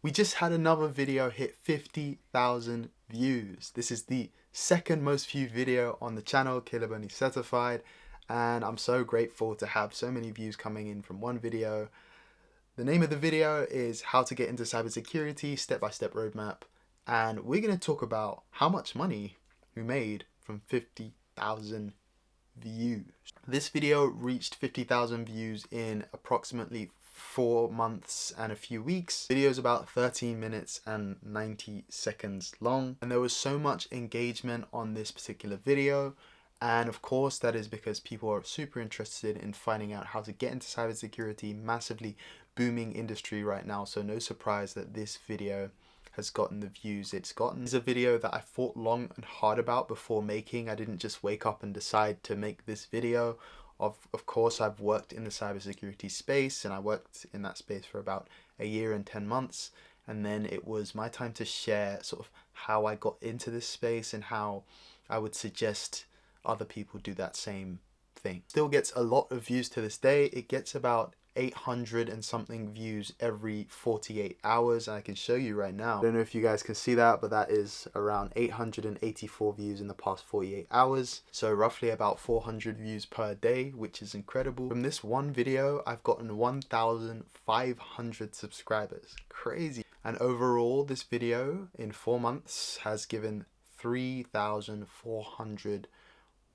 We just had another video hit 50,000 views. This is the second most viewed video on the channel, Caleb Only Certified, and I'm so grateful to have so many views coming in from one video. The name of the video is How to Get into Cybersecurity, Step-by-Step Roadmap, and we're going to talk about how much money we made from 50,000 views. This video reached 50,000 views in approximately 4 months and a few weeks. The video is about 13 minutes and 90 seconds long, and there was so much engagement on this particular video, and of course that is because people are super interested in finding out how to get into cybersecurity, massively booming industry right now, so no surprise that this video has gotten the views it's gotten. It's a video that I thought long and hard about before making. I didn't just wake up and decide to make this video. Of course, I've worked in the cybersecurity space, and I worked in that space for about a year and 10 months. And then it was my time to share sort of how I got into this space and how I would suggest other people do that same thing. Still gets a lot of views to this day. It gets about 800 and something views every 48 hours. I can show you right now. I don't know if you guys can see that, but that is around 884 views in the past 48 hours. So roughly about 400 views per day, which is incredible. From this one video, I've gotten 1,500 subscribers. Crazy. And overall, this video in 4 months has given 3,400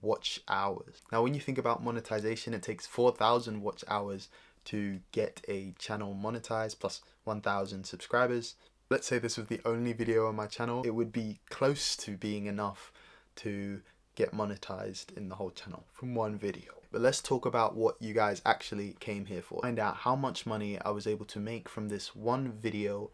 watch hours. Now, when you think about monetization, it takes 4,000 watch hours to get a channel monetized plus 1,000 subscribers. Let's say this was the only video on my channel, it would be close to being enough to get monetized in the whole channel from one video. But let's talk about what you guys actually came here for. Find out how much money I was able to make from this one video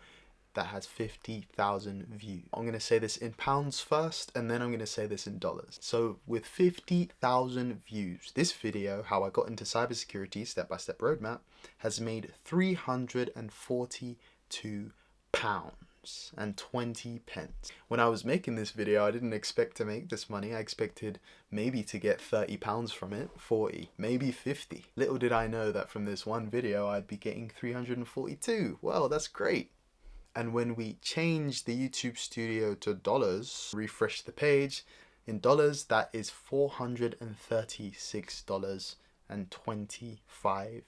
that has 50,000 views. I'm going to say this in pounds first, and then I'm going to say this in dollars. So with 50,000 views, this video, How I Got into Cybersecurity, Step-by-Step Roadmap, has made 342 pounds and 20 pence. When I was making this video, I didn't expect to make this money. I expected maybe to get 30 pounds from it, 40, maybe 50. Little did I know that from this one video, I'd be getting 342. Well, that's great. And when we change the YouTube Studio to dollars, refresh the page, in dollars, that is $436.25.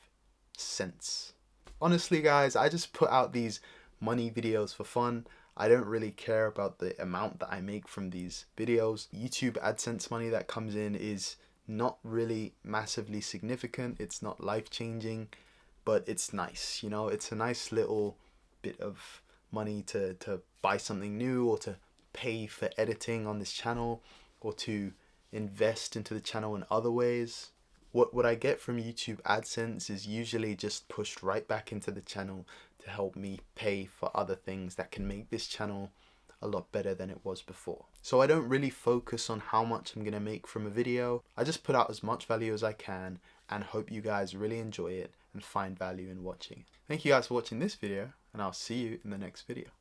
Honestly, guys, I just put out these money videos for fun. I don't really care about the amount that I make from these videos. YouTube AdSense money that comes in is not really massively significant. It's not life-changing, but it's nice. You know, it's a nice little bit of money to buy something new, or to pay for editing on this channel, or to invest into the channel in other ways. What I get from YouTube AdSense is usually just pushed right back into the channel to help me pay for other things that can make this channel a lot better than it was before. So I don't really focus on how much I'm gonna make from a video. I just put out as much value as I can and hope you guys really enjoy it and find value in watching. Thank you guys for watching this video, and I'll see you in the next video.